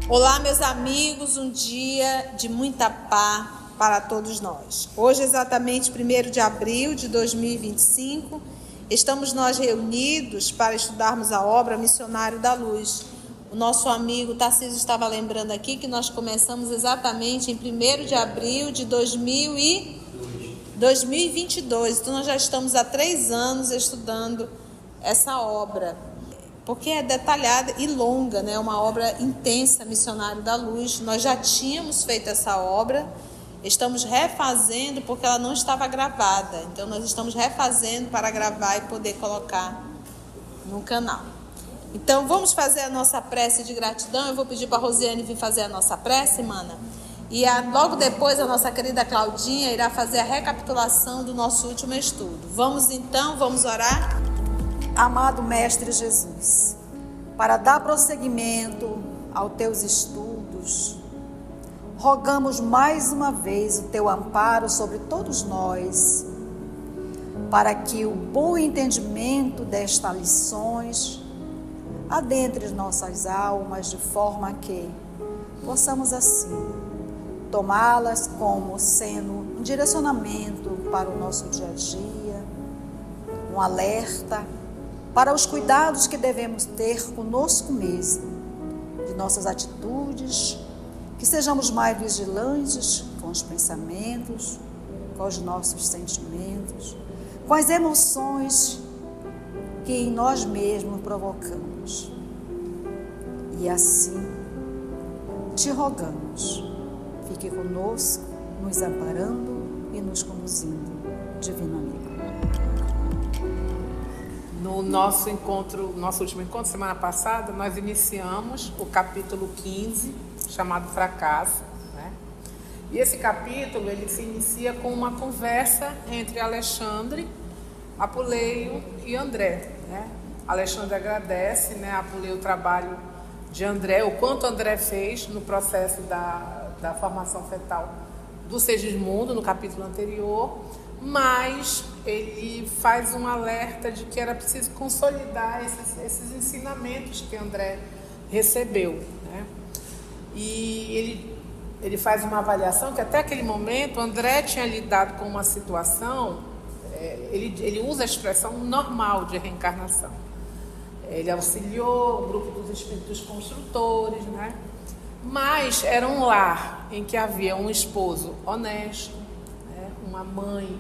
Olá, meus amigos, um dia de muita paz para todos nós. Hoje, exatamente 1º de abril de 2025, estamos nós reunidos para estudarmos a obra Missionário da Luz. O nosso amigo Tarcísio estava lembrando aqui que nós começamos exatamente em 1º de abril de 2022. Então, nós já estamos há 3 anos estudando essa obra, porque é detalhada e longa, né? Uma obra intensa, Missionário da Luz. Nós já tínhamos feito essa obra, estamos refazendo porque ela não estava gravada. Então, nós estamos refazendo para gravar e poder colocar no canal. Então, vamos fazer a nossa prece de gratidão. Eu vou pedir para a Rosiane vir fazer a nossa prece, mana. E logo depois, a nossa querida Claudinha irá fazer a recapitulação do nosso último estudo. Vamos então, vamos orar? Amado Mestre Jesus, para dar prosseguimento aos teus estudos, rogamos mais uma vez o teu amparo sobre todos nós, para que o bom entendimento destas lições adentre nossas almas, de forma que possamos assim tomá-las como sendo um direcionamento para o nosso dia a dia, um alerta para os cuidados que devemos ter conosco mesmo, de nossas atitudes, que sejamos mais vigilantes com os pensamentos, com os nossos sentimentos, com as emoções que em nós mesmos provocamos. E assim, te rogamos, fique conosco, nos amparando e nos conduzindo, Divino Amigo. No nosso último encontro, semana passada, nós iniciamos o capítulo 15, chamado Fracasso, né? E esse capítulo, ele se inicia com uma conversa entre Alexandre, Apuleio e André, né? Alexandre agradece, né, a Apuleio o trabalho de André, o quanto André fez no processo da formação fetal do Segismundo, no capítulo anterior, mas ele faz um alerta de que era preciso consolidar esses ensinamentos que André recebeu, né? E ele faz uma avaliação que até aquele momento André tinha lidado com uma situação, ele usa a expressão normal de reencarnação. Ele auxiliou o grupo dos espíritos construtores, né? Mas era um lar em que havia um esposo honesto, né? Uma mãe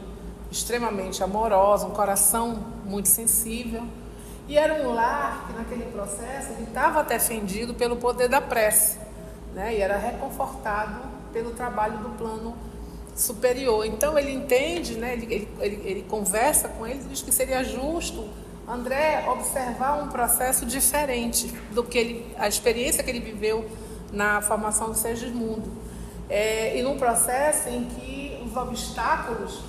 extremamente amorosa, um coração muito sensível, e era um lar que naquele processo ele estava até fendido pelo poder da prece, né? E era reconfortado pelo trabalho do plano superior. Então ele entende, né? Ele conversa com ele e diz que seria justo André observar um processo diferente do que a experiência que ele viveu na formação do Segismundo, e num processo em que os obstáculos,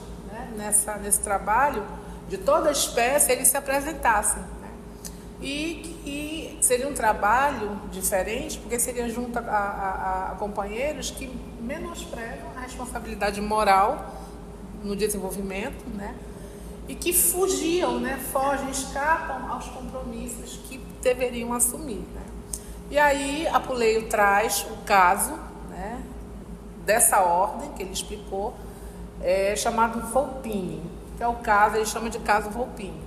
nesse trabalho de toda espécie eles se apresentassem, né? E seria um trabalho diferente, porque seria junto a companheiros que menosprezam a responsabilidade moral no desenvolvimento, né? E que fugiam, né? Fogem, escapam aos compromissos que deveriam assumir, né? E aí Apuleio traz o caso, né, dessa ordem que ele explicou, chamado Volpini, que é o caso, ele chama de caso Volpini.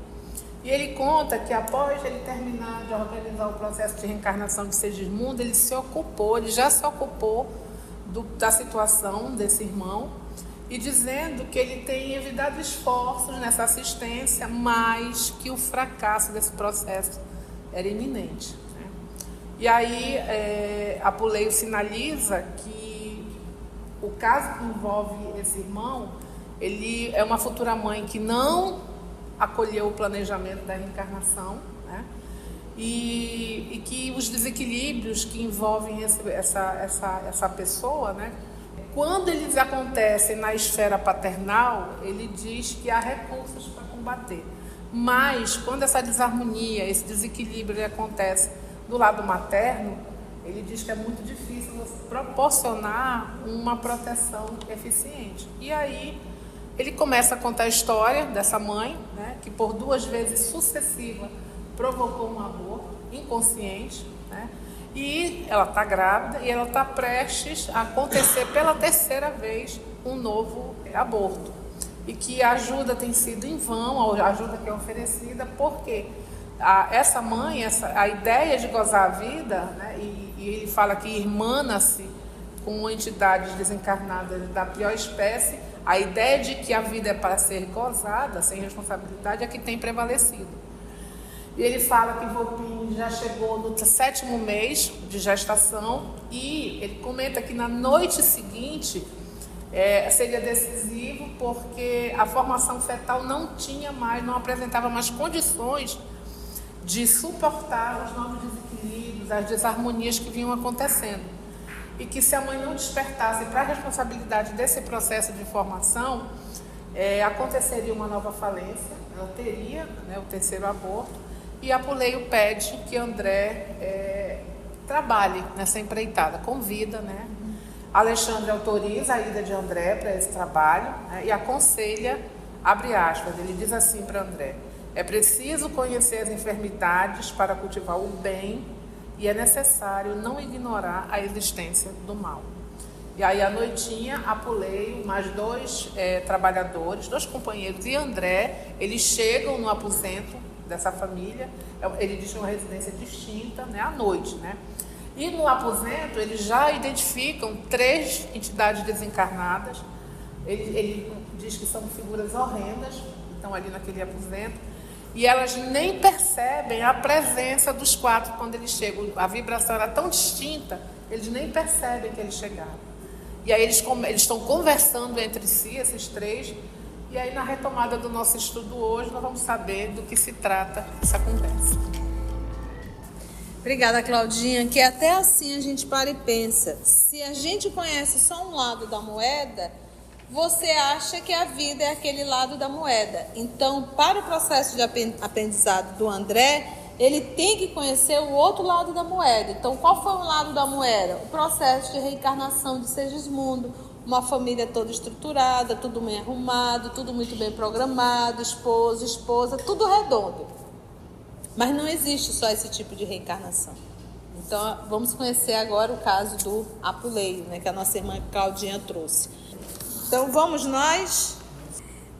E ele conta que após ele terminar de organizar o processo de reencarnação de Segismundo, ele já se ocupou da situação desse irmão, e dizendo que ele tem evitado esforços nessa assistência, mas que o fracasso desse processo era iminente, né? E aí Apuleio sinaliza que o caso que envolve esse irmão, ele é uma futura mãe que não acolheu o planejamento da reencarnação, né? E que os desequilíbrios que envolvem essa pessoa, né? Quando eles acontecem na esfera paternal, ele diz que há recursos para combater. Mas quando essa desarmonia, esse desequilíbrio acontece do lado materno, ele diz que é muito difícil proporcionar uma proteção eficiente. E aí ele começa a contar a história dessa mãe, né, que por 2 vezes sucessivas provocou um aborto inconsciente, né, E ela está grávida e ela está prestes a acontecer pela terceira vez um novo aborto. E que a ajuda tem sido em vão, a ajuda que é oferecida, porque essa mãe, a ideia de gozar a vida, né, e ele fala que irmana-se com entidades desencarnadas da pior espécie, a ideia de que a vida é para ser gozada, sem responsabilidade, é que tem prevalecido. E ele fala que Volpini já chegou no 7º mês de gestação e ele comenta que na noite seguinte seria decisivo porque a formação fetal não apresentava mais condições de suportar os novos desequilíbrios, as desarmonias que vinham acontecendo. E que se a mãe não despertasse para a responsabilidade desse processo de formação, aconteceria uma nova falência, ela teria, né, o 3º aborto, e Apuleio pede que André trabalhe nessa empreitada, convida, né? Alexandre autoriza a ida de André para esse trabalho, né, e aconselha, abre aspas, ele diz assim para André: é preciso conhecer as enfermidades para cultivar o bem e é necessário não ignorar a existência do mal. E aí à noitinha, Apuleio, mais 2 trabalhadores, 2 companheiros e André, eles chegam no aposento dessa família, ele diz uma residência distinta, né, à noite, né? E no aposento eles já identificam 3 entidades desencarnadas. Ele diz que são figuras horrendas, que estão ali naquele aposento, e elas nem percebem a presença dos 4 quando eles chegam. A vibração era tão distinta, eles nem percebem que eles chegaram. E aí eles estão conversando entre si, esses 3, e aí na retomada do nosso estudo hoje nós vamos saber do que se trata essa conversa. Obrigada, Claudinha, que até assim a gente para e pensa. Se a gente conhece só um lado da moeda, você acha que a vida é aquele lado da moeda. Então, para o processo de aprendizado do André, ele tem que conhecer o outro lado da moeda. Então, qual foi o lado da moeda? O processo de reencarnação de Segismundo, uma família toda estruturada, tudo bem arrumado, tudo muito bem programado, esposo, esposa, tudo redondo. Mas não existe só esse tipo de reencarnação. Então, vamos conhecer agora o caso do Apuleio, né, que a nossa irmã Claudinha trouxe. Então, vamos nós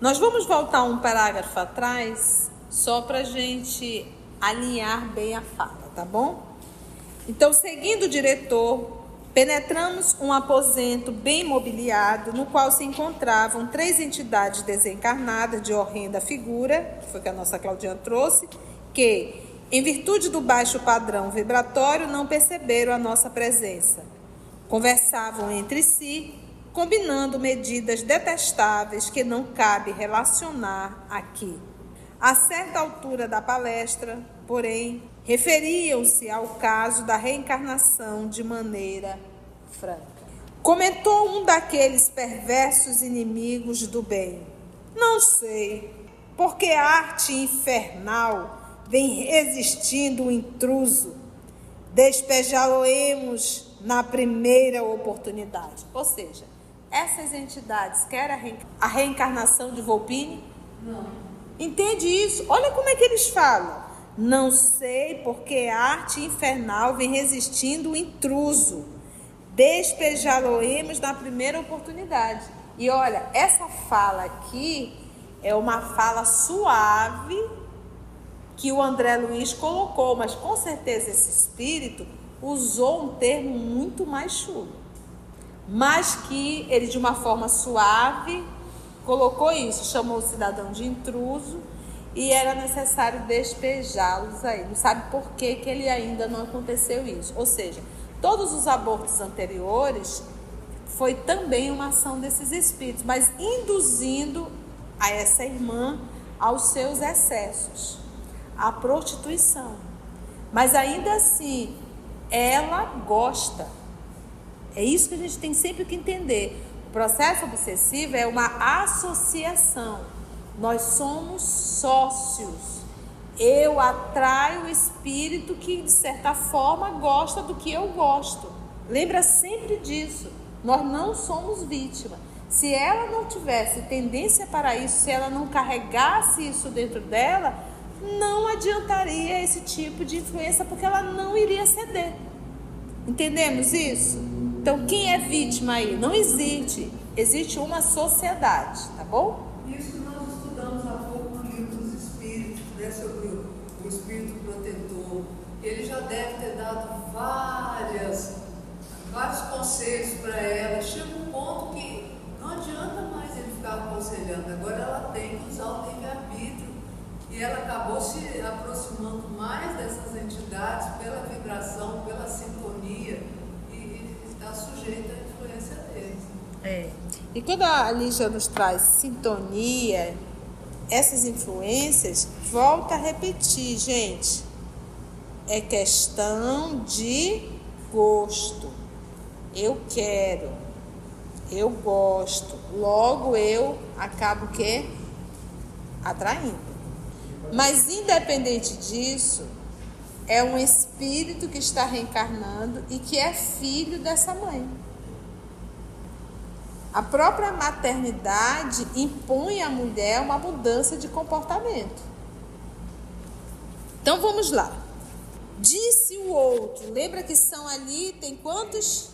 vamos voltar um parágrafo atrás, só para a gente alinhar bem a fala, tá bom? Então, seguindo o diretor, penetramos um aposento bem mobiliado, no qual se encontravam 3 entidades desencarnadas de horrenda figura, que foi que a nossa Claudinha trouxe, que, em virtude do baixo padrão vibratório, não perceberam a nossa presença. Conversavam entre si, combinando medidas detestáveis que não cabe relacionar aqui. A certa altura da palestra, porém, referiam-se ao caso da reencarnação de maneira franca. Comentou um daqueles perversos inimigos do bem: não sei, porque a arte infernal vem resistindo o intruso, despejá-lo-emos na primeira oportunidade. Ou seja, essas entidades querem a reencarnação de Volpini? Não. Entende isso? Olha como é que eles falam. Não sei porque a arte infernal vem resistindo o intruso, despejá-lo-emos na primeira oportunidade. E olha, essa fala aqui é uma fala suave que o André Luiz colocou, mas com certeza esse espírito usou um termo muito mais chulo, mas que ele de uma forma suave colocou isso, chamou o cidadão de intruso e era necessário despejá-los aí. Não sabe por que ele ainda não aconteceu isso. Ou seja, todos os abortos anteriores foi também uma ação desses espíritos, mas induzindo a essa irmã aos seus excessos, à prostituição. Mas ainda assim, ela gosta. É isso que a gente tem sempre que entender. O processo obsessivo é uma associação. Nós somos sócios. Eu atraio o espírito que, de certa forma, gosta do que eu gosto. Lembra sempre disso. Nós não somos vítima. Se ela não tivesse tendência para isso, se ela não carregasse isso dentro dela, não adiantaria esse tipo de influência, porque ela não iria ceder. Entendemos isso? Então, quem é vítima aí? Não existe. Existe uma sociedade, tá bom? Isso que nós estudamos há pouco no livro dos Espíritos, né, sobre o Espírito Protetor. Ele já deve ter dado vários conselhos para ela. Chega um ponto que não adianta mais ele ficar aconselhando. Agora ela tem que usar o livre-arbítrio. E ela acabou se aproximando mais dessas entidades pela vibração, pela sintonia, e está sujeita à influência deles. E quando a Lígia nos traz sintonia, essas influências, volta a repetir, gente, é questão de gosto. Eu quero, eu gosto, logo eu acabo o quê? Atraindo. Mas independente disso, é um espírito que está reencarnando e que é filho dessa mãe. A própria maternidade impõe à mulher uma mudança de comportamento. Então vamos lá. Disse o outro, lembra que são ali, tem quantos?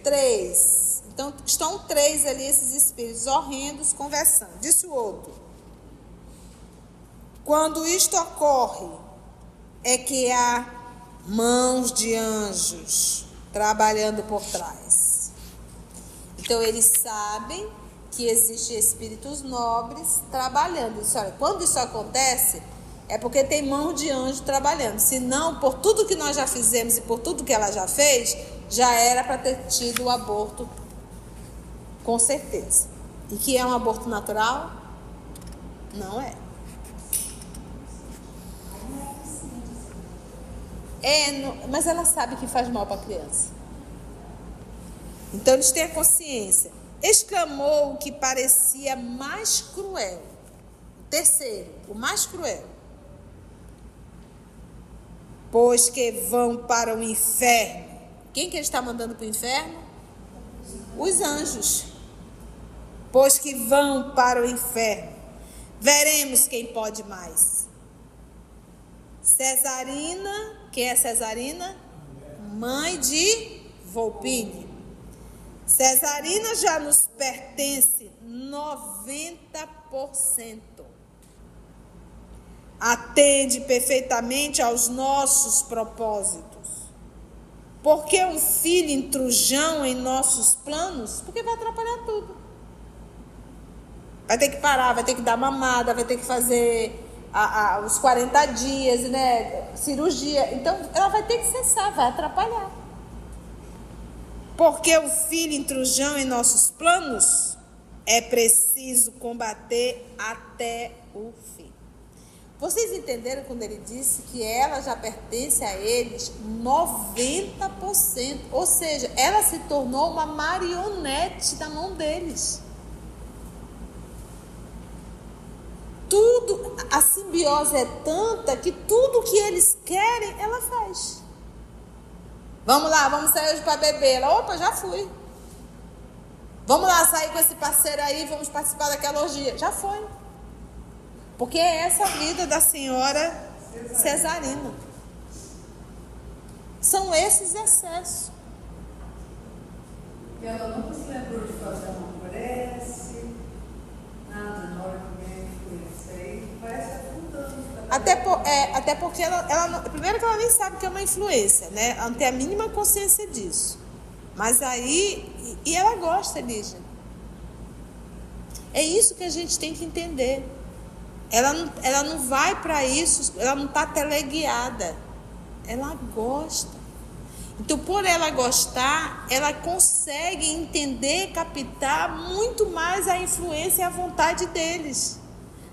3. Então estão 3 ali, esses espíritos horrendos conversando. Disse o outro: quando isto ocorre, é que há mãos de anjos trabalhando por trás. Então eles sabem que existem espíritos nobres trabalhando. Isso, olha, quando isso acontece, é porque tem mão de anjo trabalhando. Se não, por tudo que nós já fizemos e por tudo que ela já fez, já era para ter tido o aborto, com certeza. E que é um aborto natural? Não é. Mas ela sabe que faz mal para a criança. Então eles têm a consciência. Exclamou o que parecia mais cruel. O terceiro, o mais cruel. Pois que vão para o inferno. Quem que ele está mandando para o inferno? Os anjos. Pois que vão para o inferno. Veremos quem pode mais. Cesarina, quem é Cesarina? Mãe de Volpini. Cesarina já nos pertence 90%. Atende perfeitamente aos nossos propósitos. Por que um filho intrujão em nossos planos? Porque vai atrapalhar tudo. Vai ter que parar, vai ter que dar mamada, vai ter que fazer os 40 dias, né? Cirurgia. Então, ela vai ter que cessar, vai atrapalhar. Porque o filho intrujão em nossos planos, é preciso combater até o fim. Vocês entenderam quando ele disse que ela já pertence a eles 90%? Ou seja, ela se tornou uma marionete na mão deles. Tudo, a simbiose é tanta que tudo que eles querem, ela faz. Vamos lá, vamos sair hoje para beber. Ela, opa, já fui. Vamos lá, sair com esse parceiro aí, vamos participar daquela orgia. Já foi. Porque é essa a vida da senhora Cesarina. São esses excessos. E ela nunca se lembrou de fazer uma prece, nada na hora que vem isso aí, parece afundando. Até porque ela primeiro que ela nem sabe que é uma influência, né? Ela não tem a mínima consciência disso. Mas aí, e ela gosta, Lígia. É isso que a gente tem que entender. Ela não vai para isso, ela não está teleguiada. Ela gosta. Então, por ela gostar, ela consegue entender, captar muito mais a influência e a vontade deles.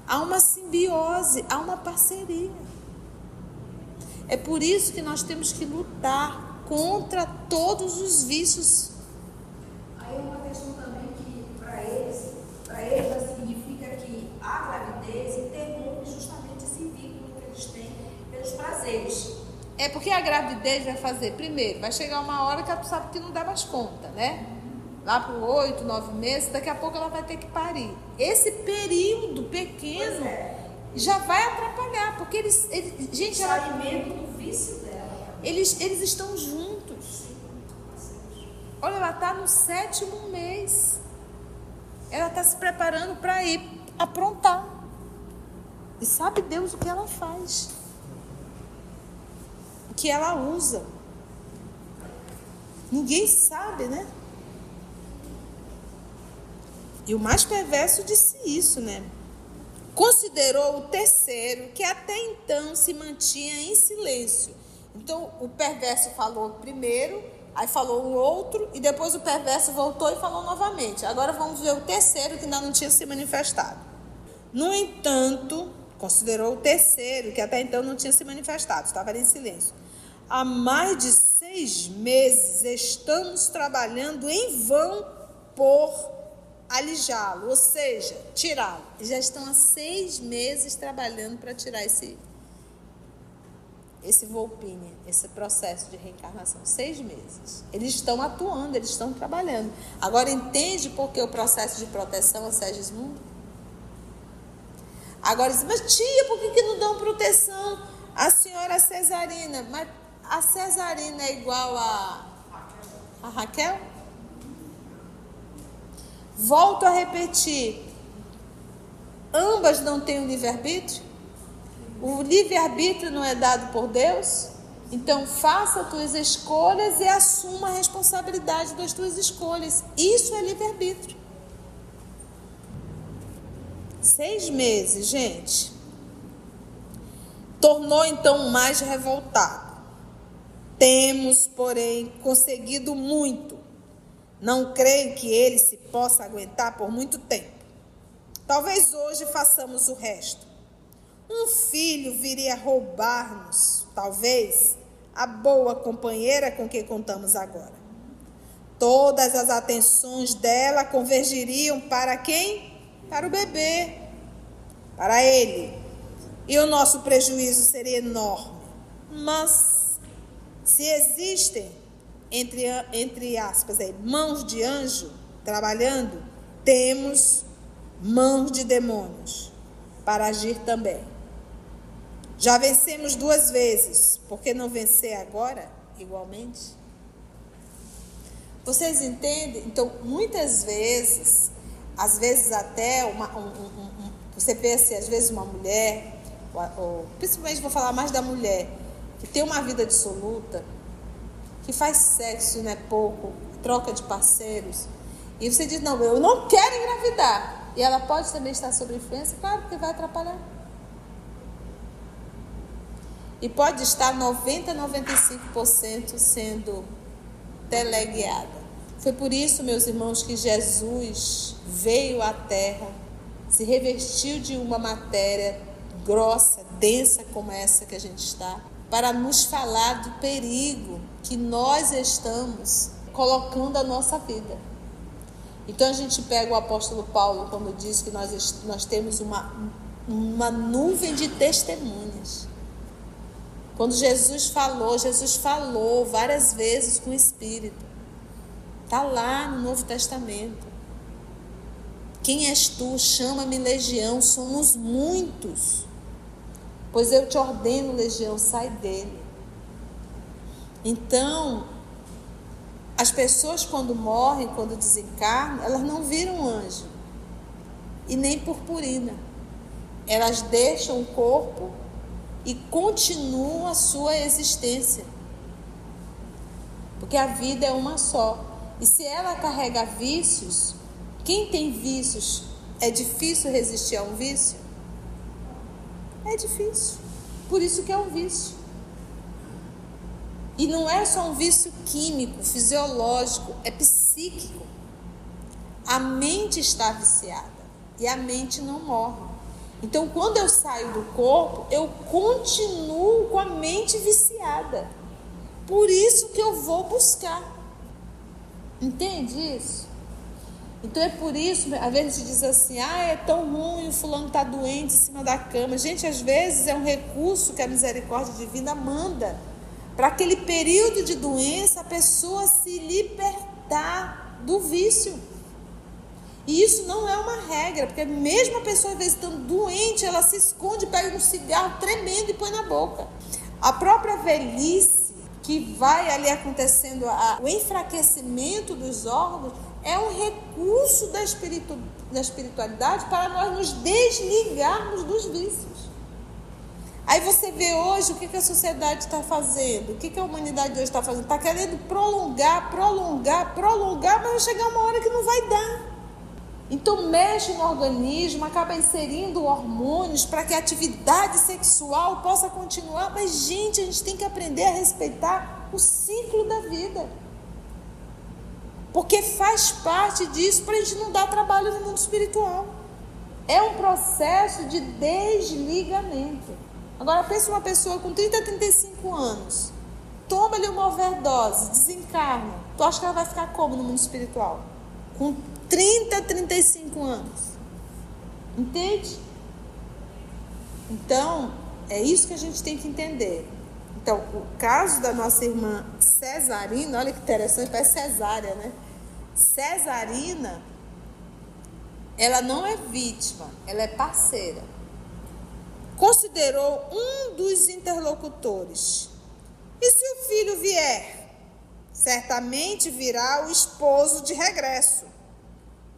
Há uma simbiose, há uma parceria. É por isso que nós temos que lutar contra todos os vícios. Aí é uma questão também que, para eles significa que a gravidez interrompe justamente esse vínculo que eles têm pelos prazeres. É porque a gravidez vai fazer, primeiro, vai chegar uma hora que ela sabe que não dá mais conta, né? Lá por 8, 9 meses, daqui a pouco ela vai ter que parir. Esse período pequeno já vai atrapalhar, porque gente, Isso alimenta o vício dela. eles estão juntos. Olha, ela está no 7º mês. Ela está se preparando para ir aprontar. E sabe Deus o que ela faz. O que ela usa. Ninguém sabe, né? E o mais perverso disse isso, né? Considerou o terceiro, que até então se mantinha em silêncio. Então, o perverso falou primeiro, aí falou o outro, e depois o perverso voltou e falou novamente. Agora vamos ver o terceiro, que ainda não tinha se manifestado. No entanto, considerou o terceiro, que até então não tinha se manifestado, estava ali em silêncio. Há mais de 6 meses estamos trabalhando em vão por alijá-lo, ou seja, tirá-lo. Já estão há 6 meses trabalhando para tirar esse Volpini, esse processo de reencarnação. 6 meses. Eles estão atuando, eles estão trabalhando. Agora entende por que o processo de proteção a Segismundo? Agora diz, mas tia, por que não dão proteção à senhora Cesarina? Mas a Cesarina é igual a Raquel? Volto a repetir, ambas não têm o livre-arbítrio? O livre-arbítrio não é dado por Deus? Então faça as tuas escolhas e assuma a responsabilidade das tuas escolhas. Isso é livre-arbítrio. 6 meses, gente. Tornou então mais revoltado. Temos, porém, conseguido muito. Não creio que ele se possa aguentar por muito tempo. Talvez hoje façamos o resto. Um filho viria roubar-nos, talvez, a boa companheira com quem contamos agora. Todas as atenções dela convergiriam para quem? Para o bebê, para ele. E o nosso prejuízo seria enorme. Mas, se existem entre aspas, mãos de anjo trabalhando, temos mãos de demônios para agir também. Já vencemos 2 vezes, por que não vencer agora igualmente? Vocês entendem? Então, muitas vezes, às vezes até você vê assim, às vezes uma mulher, ou, principalmente vou falar mais da mulher, que tem uma vida dissoluta, que faz sexo, né, pouco, troca de parceiros, e você diz, não, eu não quero engravidar, e ela pode também estar sob influência, claro, porque vai atrapalhar. E pode estar 90-95% sendo teleguiada. Foi por isso, meus irmãos, que Jesus veio à Terra, se revestiu de uma matéria grossa, densa como essa que a gente está, para nos falar do perigo que nós estamos colocando a nossa vida. Então a gente pega o apóstolo Paulo quando diz que nós temos uma nuvem de testemunhas. Quando Jesus falou várias vezes com o Espírito. Está lá no Novo Testamento. Quem és tu? Chama-me legião, somos muitos. Pois eu te ordeno, legião, sai dele. Então, as pessoas quando morrem, quando desencarnam, elas não viram anjo. E nem purpurina. Elas deixam o corpo e continuam a sua existência. Porque a vida é uma só. E se ela carrega vícios, quem tem vícios, é difícil resistir a um vício? É difícil. Por isso que é um vício. E não é só um vício químico, fisiológico, é psíquico. A mente está viciada e a mente não morre. Então, quando eu saio do corpo, eu continuo com a mente viciada. Por isso que eu vou buscar. Entende isso? Então é por isso, às vezes a gente diz assim, é tão ruim, o fulano está doente em cima da cama. Gente, às vezes é um recurso que a misericórdia divina manda para aquele período de doença a pessoa se libertar do vício. E isso não é uma regra, porque mesmo a pessoa às vezes estando doente, ela se esconde, pega um cigarro tremendo e põe na boca. A própria velhice, que vai ali acontecendo o enfraquecimento dos órgãos, é um recurso da espiritualidade para nós nos desligarmos dos vícios. Aí você vê hoje o que a sociedade está fazendo, o que a humanidade hoje está fazendo. Está querendo prolongar, mas vai chegar uma hora que não vai dar. Então mexe no organismo, acaba inserindo hormônios para que a atividade sexual possa continuar. Mas, gente, a gente tem que aprender a respeitar o ciclo da vida. Porque faz parte disso para a gente não dar trabalho no mundo espiritual. É um processo de desligamento. Agora, pensa uma pessoa com 30, 35 anos, toma-lhe uma overdose, desencarna. Tu acha que ela vai ficar como no mundo espiritual? Com 30, 35 anos. Entende? Então, é isso que a gente tem que entender. Então, o caso da nossa irmã Cesarina, olha que interessante, parece cesárea, né? Cesarina, ela não é vítima, ela é parceira. Considerou um dos interlocutores. E se o filho vier? Certamente virá o esposo de regresso.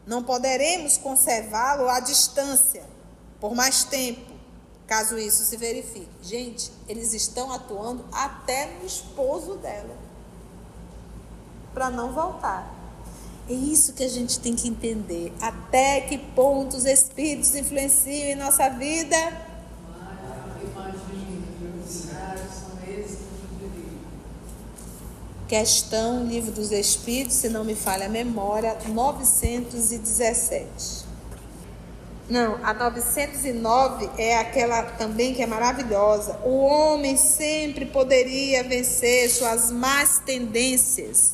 Não poderemos conservá-lo à distância por mais tempo, caso isso se verifique. Gente, eles estão atuando até no esposo dela, para não voltar. É isso que a gente tem que entender. Até que ponto os espíritos influenciam em nossa vida? Questão, Livro dos Espíritos, se não me falha a memória, 917. Não, a 909 é aquela também que é maravilhosa. O homem sempre poderia vencer suas más tendências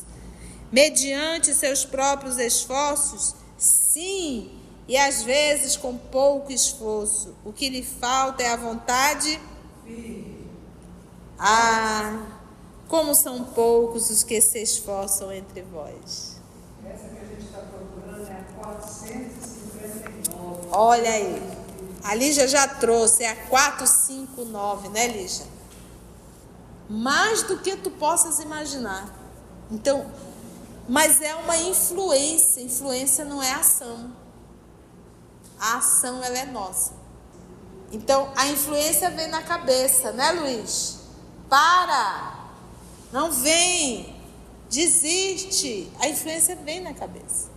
mediante seus próprios esforços? Sim, e às vezes com pouco esforço. O que lhe falta é a vontade? Como são poucos os que se esforçam entre vós. Essa que a gente está procurando é a 459. Olha aí. A Lígia já trouxe, é a 459, né, Lígia? Mais do que tu possas imaginar. Então, mas é uma influência. Influência não é ação. A ação, ela é nossa. Então, a influência vem na cabeça, né, Luiz? Para! Não vem! Desiste! A influência vem na cabeça.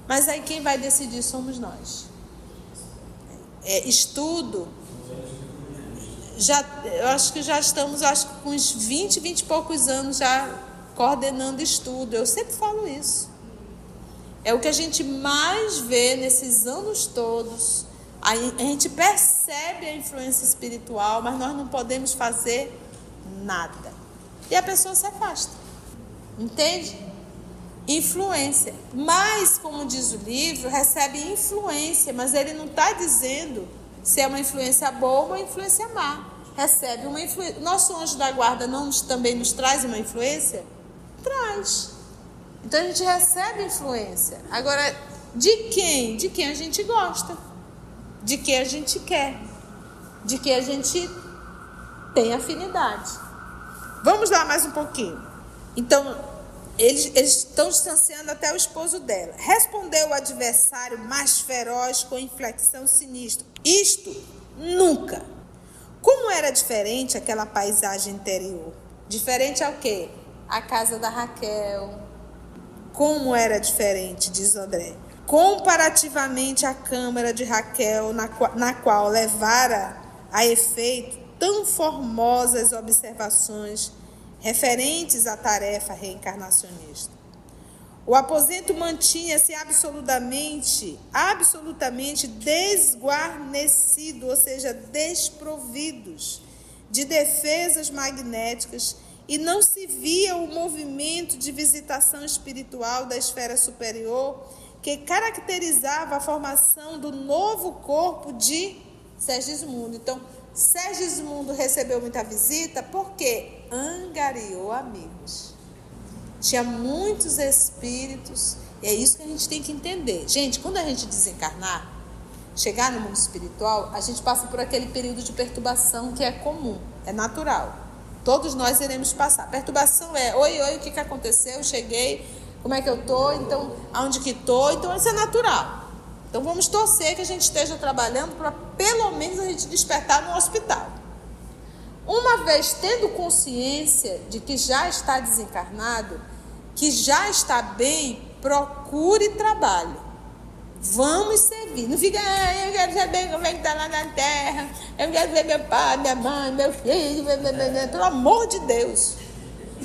Mas aí quem vai decidir somos nós. Estudo. Eu acho que já estamos com uns 20 e poucos anos já coordenando estudo. Eu sempre falo isso. É o que a gente mais vê nesses anos todos. A gente percebe a influência espiritual, mas nós não podemos fazer nada. E a pessoa se afasta. Entende? Influência. Mas, como diz o livro, recebe influência, mas ele não está dizendo se é uma influência boa ou uma influência má. Recebe uma influência. Nosso anjo da guarda também nos traz uma influência? Traz. Então a gente recebe influência. Agora, de quem? De quem a gente gosta. De quem a gente quer. De quem a gente tem afinidade. Vamos lá mais um pouquinho. Então, eles estão distanciando até o esposo dela. Respondeu o adversário mais feroz com inflexão sinistra. Isto nunca. Como era diferente aquela paisagem interior? Diferente ao quê? A casa da Raquel. Como era diferente, diz André. Comparativamente à câmara de Raquel, na qual levara a efeito tão formosas observações referentes à tarefa reencarnacionista. O aposento mantinha-se absolutamente desguarnecido, ou seja, desprovidos de defesas magnéticas, e não se via o movimento de visitação espiritual da esfera superior que caracterizava a formação do novo corpo de Sergismundo. Então, Sergismundo recebeu muita visita porque angariou amigos. Tinha muitos espíritos, e é isso que a gente tem que entender. Gente, quando a gente desencarnar, chegar no mundo espiritual, a gente passa por aquele período de perturbação que é comum, é natural. Todos nós iremos passar. Perturbação é, oi, o que aconteceu? Eu cheguei, como é que eu estou? Então, aonde que estou? Então, isso é natural. Então, vamos torcer que a gente esteja trabalhando para, pelo menos, a gente despertar no hospital. Uma vez tendo consciência de que já está desencarnado, que já está bem, procure trabalho. Vamos servir. Não fica, eu quero saber como é que está lá na terra, eu quero ver meu pai, minha mãe, meu filho, pelo amor de Deus.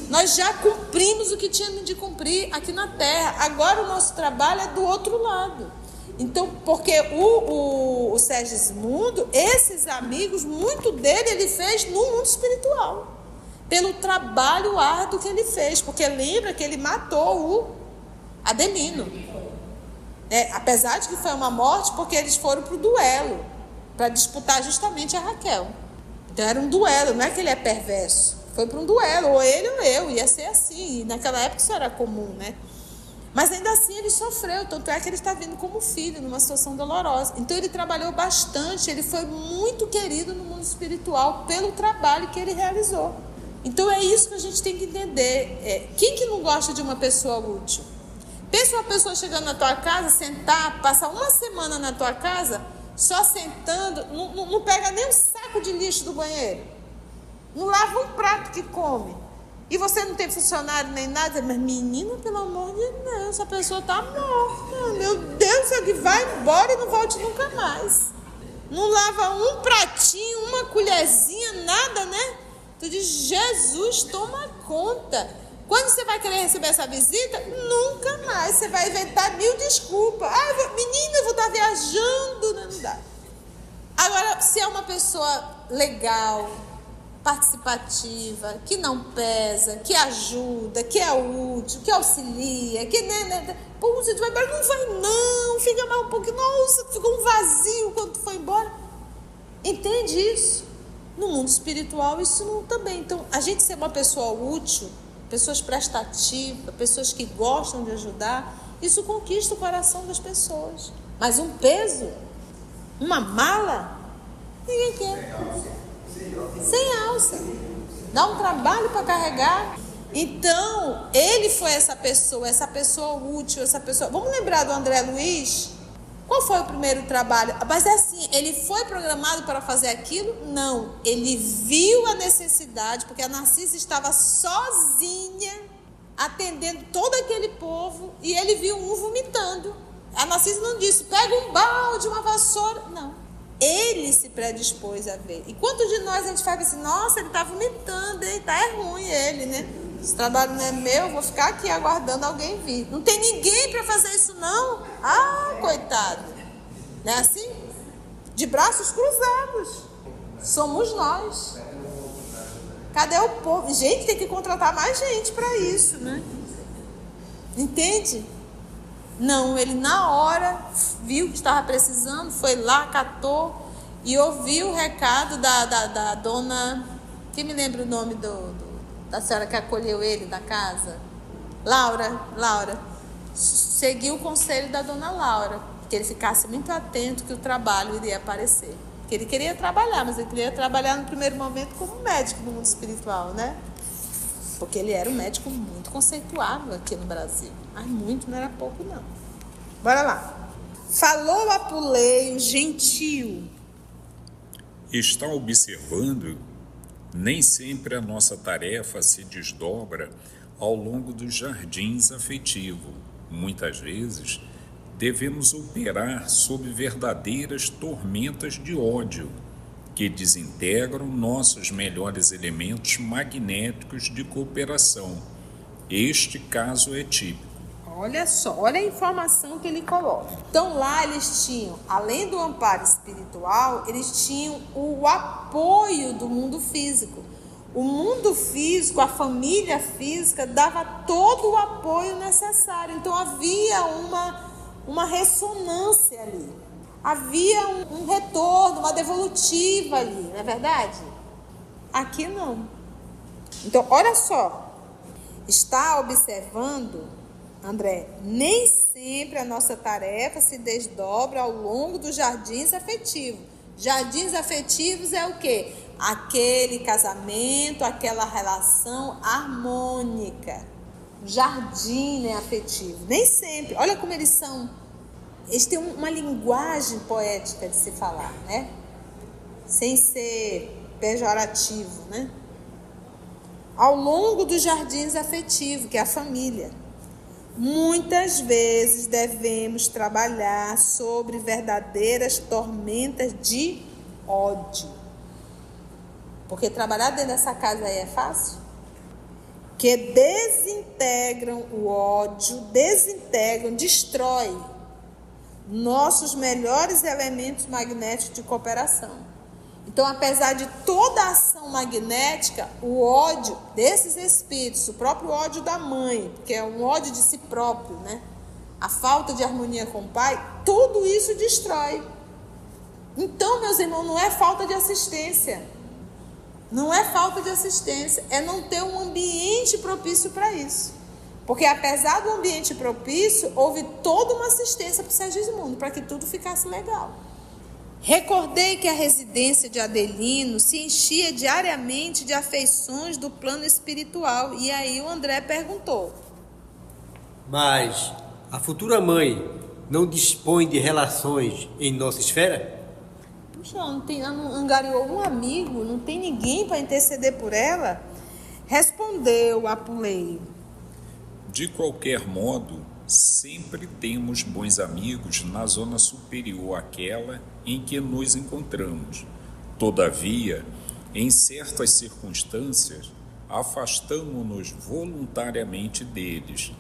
Nós já cumprimos o que tínhamos de cumprir aqui na terra. Agora o nosso trabalho é do outro lado. Então, porque o Segismundo, esses amigos, muito dele ele fez no mundo espiritual. Pelo trabalho árduo que ele fez. Porque lembra que ele matou o Ademino. Apesar de que foi uma morte, porque eles foram para o duelo. Para disputar justamente a Raquel. Então era um duelo, não é que ele é perverso. Foi para um duelo, ou ele ou eu. Ia ser assim. E naquela época isso era comum, né? Mas ainda assim ele sofreu, tanto é que ele está vindo como filho, numa situação dolorosa. Então ele trabalhou bastante, ele foi muito querido no mundo espiritual pelo trabalho que ele realizou. Então é isso que a gente tem que entender. Quem que não gosta de uma pessoa útil? Pensa uma pessoa chegando na tua casa, sentar, passar uma semana na tua casa, só sentando, não pega nem um saco de lixo do banheiro, não lava um prato que come. E você não tem funcionário nem nada, mas menina, pelo amor de Deus, essa pessoa está morta. Meu Deus, é que vai embora e não volte nunca mais. Não lava um pratinho, uma colherzinha, nada, né? Tu diz, Jesus, toma conta. Quando você vai querer receber essa visita, nunca mais. Você vai inventar 1000 desculpas. Menina, eu vou estar viajando. Não dá. Agora, se é uma pessoa legal, participativa, que não pesa, que ajuda, que é útil, que auxilia, que pô, você vai embora, não vai não, fica mais um pouquinho, nossa, ficou um vazio quando tu foi embora. Entende isso? No mundo espiritual isso não também. Então, a gente ser uma pessoa útil, pessoas prestativas, pessoas que gostam de ajudar, isso conquista o coração das pessoas. Mas um peso, uma mala, ninguém quer. Sem alça. Dá um trabalho para carregar. Então, ele foi essa pessoa útil, essa pessoa... Vamos lembrar do André Luiz? Qual foi o primeiro trabalho? Mas é assim, ele foi programado para fazer aquilo? Não. Ele viu a necessidade, porque a Narcisa estava sozinha, atendendo todo aquele povo, e ele viu um vomitando. A Narcisa não disse, pega um balde, uma vassoura. Não. Ele se predispôs a ver. E quantos de nós a gente faz assim, nossa, ele está vomitando, hein? É ruim ele, né? Esse trabalho não é meu, vou ficar aqui aguardando alguém vir. Não tem ninguém para fazer isso, não? Ah, coitado. Não é assim? De braços cruzados. Somos nós. Cadê o povo? Gente, tem que contratar mais gente para isso, né? Entende? Não, ele na hora viu que estava precisando, foi lá, catou e ouviu o recado da dona... Quem me lembra o nome da senhora que acolheu ele da casa? Laura. Seguiu o conselho da dona Laura, que ele ficasse muito atento que o trabalho iria aparecer. Porque ele queria trabalhar, mas ele queria trabalhar no primeiro momento como médico do mundo espiritual, né? Porque ele era um médico muito conceituado aqui no Brasil. Mas muito, não era pouco, não. Bora lá. Falou Apuleio, gentil. Está observando, nem sempre a nossa tarefa se desdobra ao longo dos jardins afetivos. Muitas vezes, devemos operar sob verdadeiras tormentas de ódio, que desintegram nossos melhores elementos magnéticos de cooperação. Este caso é típico. Olha só, olha a informação que ele coloca. Então lá eles tinham, além do amparo espiritual, eles tinham o apoio do mundo físico. O mundo físico, a família física, dava todo o apoio necessário. Então havia uma ressonância ali. Havia um retorno, uma devolutiva ali, não é verdade? Aqui não. Então, olha só. Está observando, André, nem sempre a nossa tarefa se desdobra ao longo dos jardins afetivos. Jardins afetivos é o quê? Aquele casamento, aquela relação harmônica. Jardim, né, afetivo. Nem sempre. Olha como eles são. Eles têm uma linguagem poética de se falar, né? Sem ser pejorativo, né? Ao longo dos jardins afetivos, que é a família. Muitas vezes devemos trabalhar sobre verdadeiras tormentas de ódio. Porque trabalhar dentro dessa casa aí é fácil? Que desintegram o ódio, destrói nossos melhores elementos magnéticos de cooperação. Então, apesar de toda a ação magnética, o ódio desses espíritos, o próprio ódio da mãe, que é um ódio de si próprio, né? A falta de harmonia com o pai, tudo isso destrói. Então, meus irmãos, não é falta de assistência. Não é falta de assistência, é não ter um ambiente propício para isso. Porque apesar do ambiente propício, houve toda uma assistência para o Sergismundo, para que tudo ficasse legal. Recordei que a residência de Adelino se enchia diariamente de afeições do plano espiritual. E aí o André perguntou: mas a futura mãe não dispõe de relações em nossa esfera? Puxa, ela não angariou um amigo, não tem ninguém para interceder por ela? Respondeu Apuleio: De qualquer modo, sempre temos bons amigos na zona superior àquela em que nos encontramos. Todavia, em certas circunstâncias, afastamo-nos voluntariamente deles.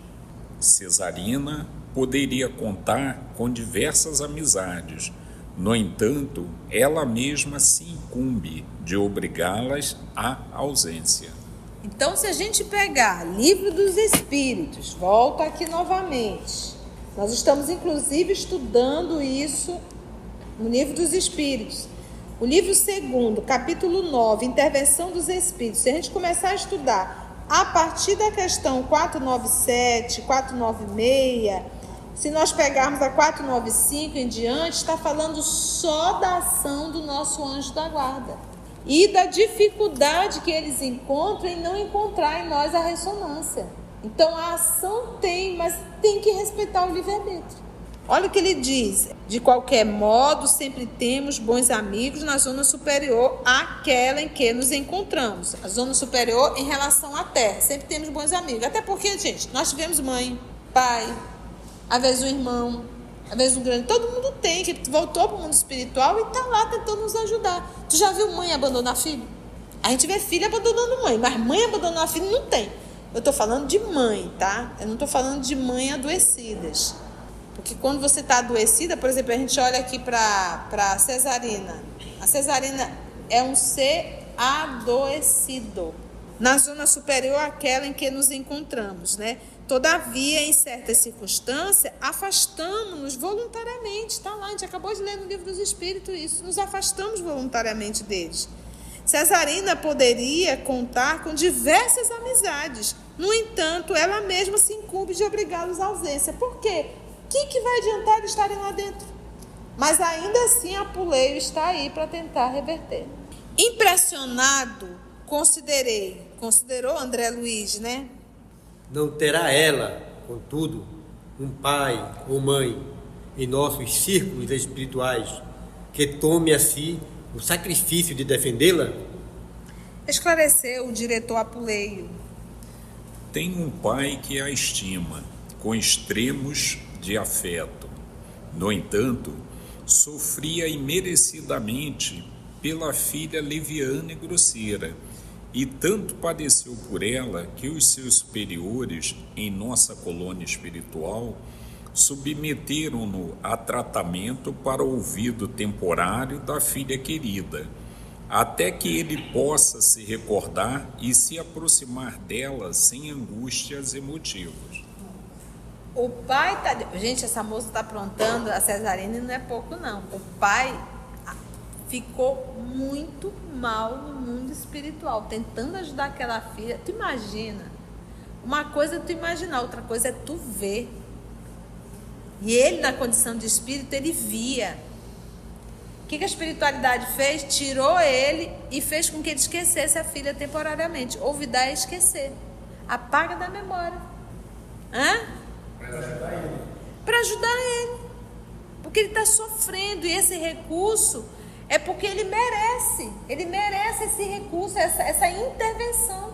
Cesarina poderia contar com diversas amizades. No entanto, ela mesma se incumbe de obrigá-las à ausência. Então, se a gente pegar Livro dos Espíritos, volta aqui novamente. Nós estamos, inclusive, estudando isso no Livro dos Espíritos. O livro 2º, capítulo 9, Intervenção dos Espíritos. Se a gente começar a estudar a partir da questão 497, 496, se nós pegarmos a 495 em diante, está falando só da ação do nosso anjo da guarda. E da dificuldade que eles encontram em não encontrar em nós a ressonância. Então a ação tem, mas tem que respeitar o livre-arbítrio. Olha o que ele diz: de qualquer modo, sempre temos bons amigos na zona superior àquela em que nos encontramos. A zona superior em relação à Terra, sempre temos bons amigos. Até porque, gente, nós tivemos mãe, pai, às vezes um irmão, às vezes um grande, todo mundo tem, que voltou para o mundo espiritual e está lá tentando nos ajudar. Tu já viu mãe abandonar filho? A gente vê filho abandonando mãe, mas mãe abandonar filho não tem. Eu estou falando de mãe, tá? Eu não estou falando de mãe adoecidas. Porque quando você está adoecida, por exemplo, a gente olha aqui para a Cesarina. A Cesarina é um ser adoecido. Na zona superior àquela em que nos encontramos, né? Todavia, em certas circunstâncias, afastamos-nos voluntariamente. Está lá, a gente acabou de ler no Livro dos Espíritos isso. Nos afastamos voluntariamente deles. Cesarina poderia contar com diversas amizades. No entanto, ela mesma se incumbe de obrigá-los à ausência. Por quê? O que vai adiantar eles estarem lá dentro? Mas ainda assim, Apuleio está aí para tentar reverter. Impressionado, considerou André Luiz, né? Não terá ela, contudo, um pai ou mãe em nossos círculos espirituais que tome a si o sacrifício de defendê-la? Esclareceu o diretor Apuleio. Tem um pai que a estima, com extremos de afeto. No entanto, sofria imerecidamente pela filha leviana e grosseira, e tanto padeceu por ela que os seus superiores em nossa colônia espiritual submeteram-no a tratamento para o ouvido temporário da filha querida, até que ele possa se recordar e se aproximar dela sem angústias e motivos. O pai tá... Gente, essa moça está aprontando a Cesarina e não é pouco, não. O pai ficou muito mal no mundo espiritual, tentando ajudar aquela filha. Tu imagina? Uma coisa é tu imaginar, outra coisa é tu ver. E ele, na condição de espírito, ele via. que a espiritualidade fez? Tirou ele e fez com que ele esquecesse a filha temporariamente. Olvidar é esquecer. Apaga da memória. Para ajudar ele. Porque ele está sofrendo, e esse recurso é porque ele merece. Ele merece esse recurso, essa intervenção.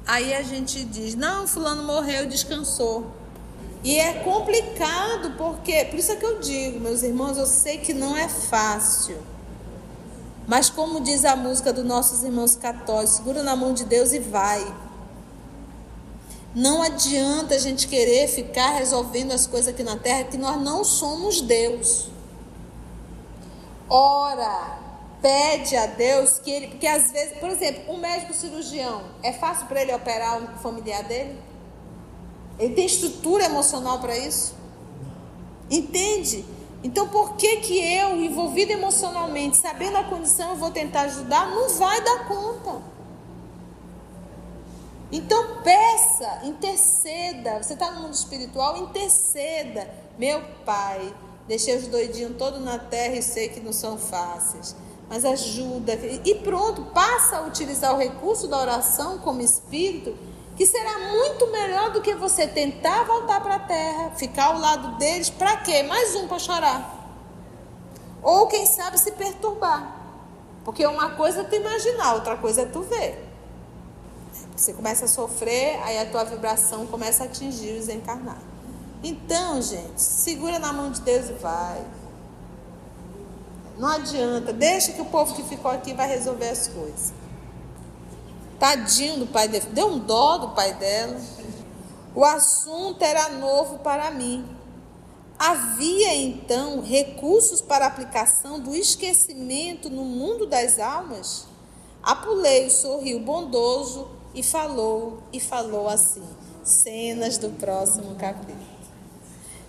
Aí a gente diz, não, fulano morreu, descansou. E é complicado, porque, por isso é que eu digo, meus irmãos, eu sei que não é fácil. Mas como diz a música dos nossos irmãos católicos, segura na mão de Deus e vai. Não adianta a gente querer ficar resolvendo as coisas aqui na terra, que nós não somos Deus. Ora, pede a Deus que ele... Porque às vezes, por exemplo, um médico cirurgião, é fácil para ele operar o familiar dele? Ele tem estrutura emocional para isso? Entende? Então por que eu, envolvido emocionalmente, sabendo a condição, eu vou tentar ajudar? Não vai dar conta. Então peça, interceda. Você está no mundo espiritual, interceda. Meu Pai, deixei os doidinhos todos na terra e sei que não são fáceis, mas ajuda. E pronto, passa a utilizar o recurso da oração como espírito, que será muito melhor do que você tentar voltar para a terra, ficar ao lado deles, para quê? Mais um para chorar. Ou quem sabe se perturbar. Porque uma coisa é tu imaginar, outra coisa é tu ver. Você começa a sofrer, aí a tua vibração começa a atingir os encarnados. Então, gente, segura na mão de Deus e vai. Não adianta, deixa que o povo que ficou aqui vai resolver as coisas. Tadinho do pai dele, deu um dó do pai dela. O assunto era novo para mim. Havia então recursos para aplicação do esquecimento no mundo das almas? Apuleio sorriu bondoso e falou assim. Cenas do próximo capítulo.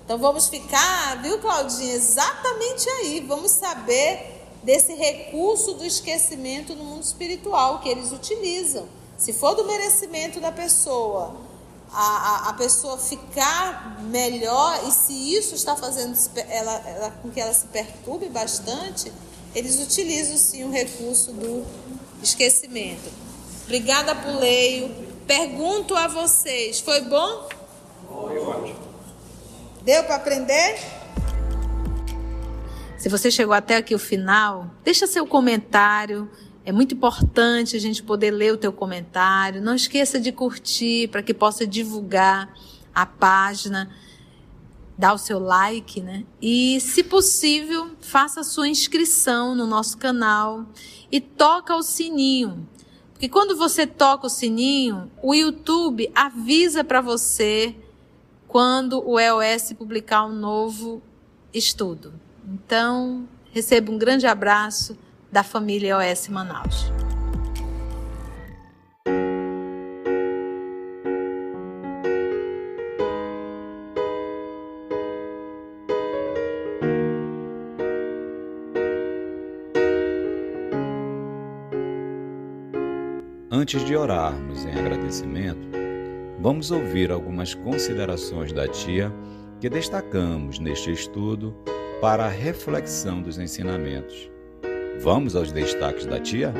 Então vamos ficar, viu, Claudinha, exatamente aí. Vamos saber desse recurso do esquecimento no mundo espiritual que eles utilizam. Se for do merecimento da pessoa, a pessoa ficar melhor, e se isso está fazendo com que ela se perturbe bastante, eles utilizam sim o recurso do esquecimento. Obrigada, Puleio. Pergunto a vocês, foi bom? Foi ótimo. Deu para aprender? Se você chegou até aqui o final, deixa seu comentário. É muito importante a gente poder ler o teu comentário. Não esqueça de curtir para que possa divulgar a página. Dá o seu like, né? E, se possível, faça a sua inscrição no nosso canal e toca o sininho. Porque quando você toca o sininho, o YouTube avisa para você quando o EOS publicar um novo estudo. Então, receba um grande abraço da família EOS Manaus. Antes de orarmos em agradecimento, vamos ouvir algumas considerações da tia que destacamos neste estudo para a reflexão dos ensinamentos. Vamos aos destaques da tia?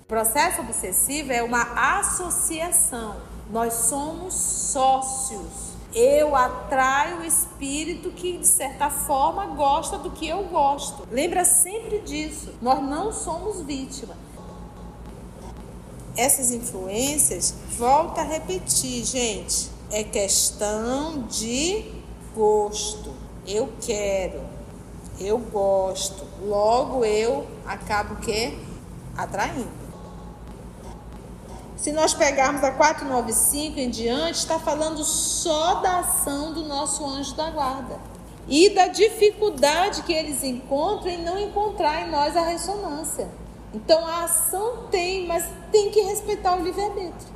O processo obsessivo é uma associação. Nós somos sócios. Eu atraio o espírito que, de certa forma, gosta do que eu gosto. Lembra sempre disso. Nós não somos vítimas. Essas influências, volto a repetir, gente, é questão de gosto. Eu quero, eu gosto. Logo eu acabo atraindo. Se nós pegarmos a 495 em diante, está falando só da ação do nosso anjo da guarda e da dificuldade que eles encontram em não encontrar em nós a ressonância. Então a ação tem, mas tem que respeitar o livre-arbítrio.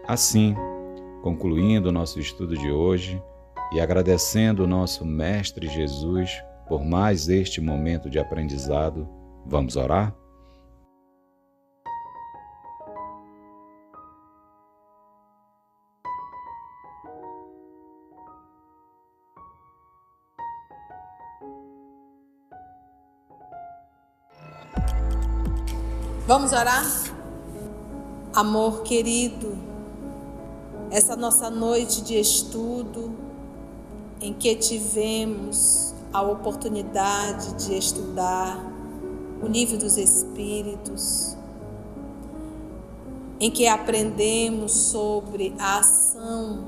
Assim, concluindo o nosso estudo de hoje e agradecendo o nosso Mestre Jesus por mais este momento de aprendizado, vamos orar? Vamos orar? Amor querido, essa nossa noite de estudo, em que tivemos a oportunidade de estudar o livro dos Espíritos, em que aprendemos sobre a ação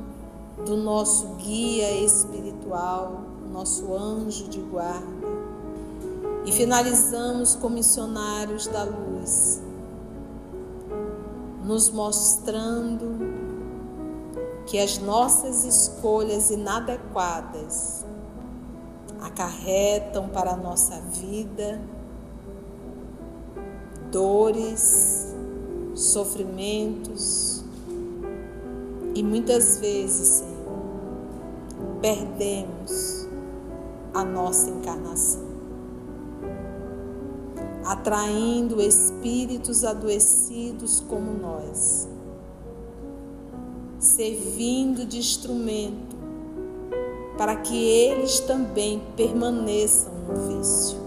do nosso guia espiritual, nosso anjo de guarda, e finalizamos com missionários da luz, nos mostrando que as nossas escolhas inadequadas acarretam para a nossa vida dores, sofrimentos e muitas vezes, Senhor, perdemos a nossa encarnação, atraindo espíritos adoecidos como nós, servindo de instrumento para que eles também permaneçam no vício.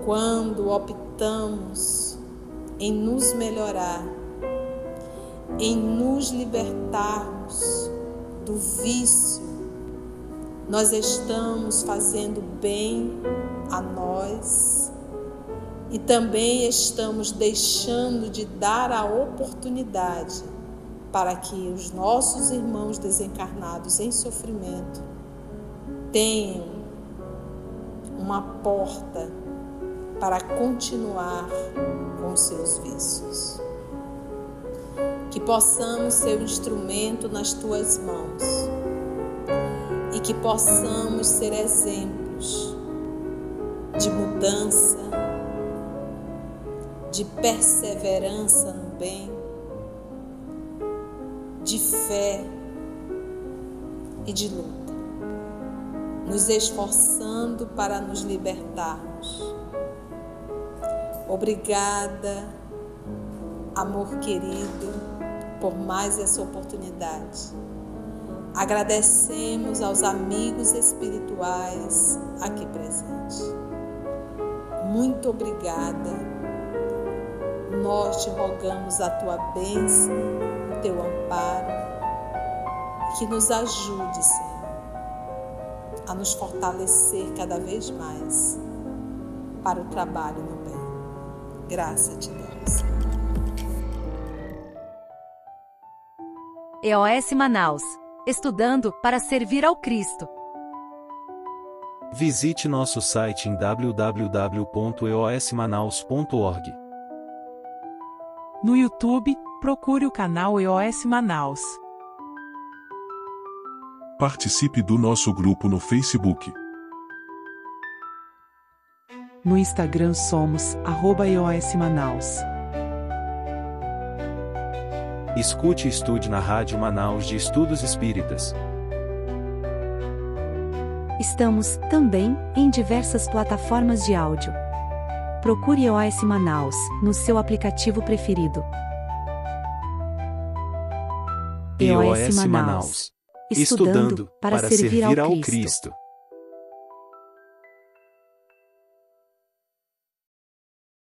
Quando optamos em nos melhorar, em nos libertarmos do vício, nós estamos fazendo bem a nós e também estamos deixando de dar a oportunidade para que os nossos irmãos desencarnados em sofrimento tenham uma porta para continuar com os seus vícios. Que possamos ser um instrumento nas tuas mãos e que possamos ser exemplos de mudança, de perseverança no bem, de fé e de luta, nos esforçando para nos libertarmos. Obrigada, amor querido, por mais essa oportunidade. Agradecemos aos amigos espirituais aqui presentes. Muito obrigada. Nós te rogamos a tua bênção, o teu amparo, que nos ajude, Senhor, a nos fortalecer cada vez mais para o trabalho no bem. Graça te damos. EOS Manaus. Estudando para servir ao Cristo. Visite nosso site em www.eosmanaus.org. No YouTube, procure o canal EOS Manaus. Participe do nosso grupo no Facebook. No Instagram somos @EOS Manaus. Escute e estude na Rádio Manaus de Estudos Espíritas. Estamos, também, em diversas plataformas de áudio. Procure EOS Manaus, no seu aplicativo preferido. EOS Manaus. Estudando para servir ao Cristo.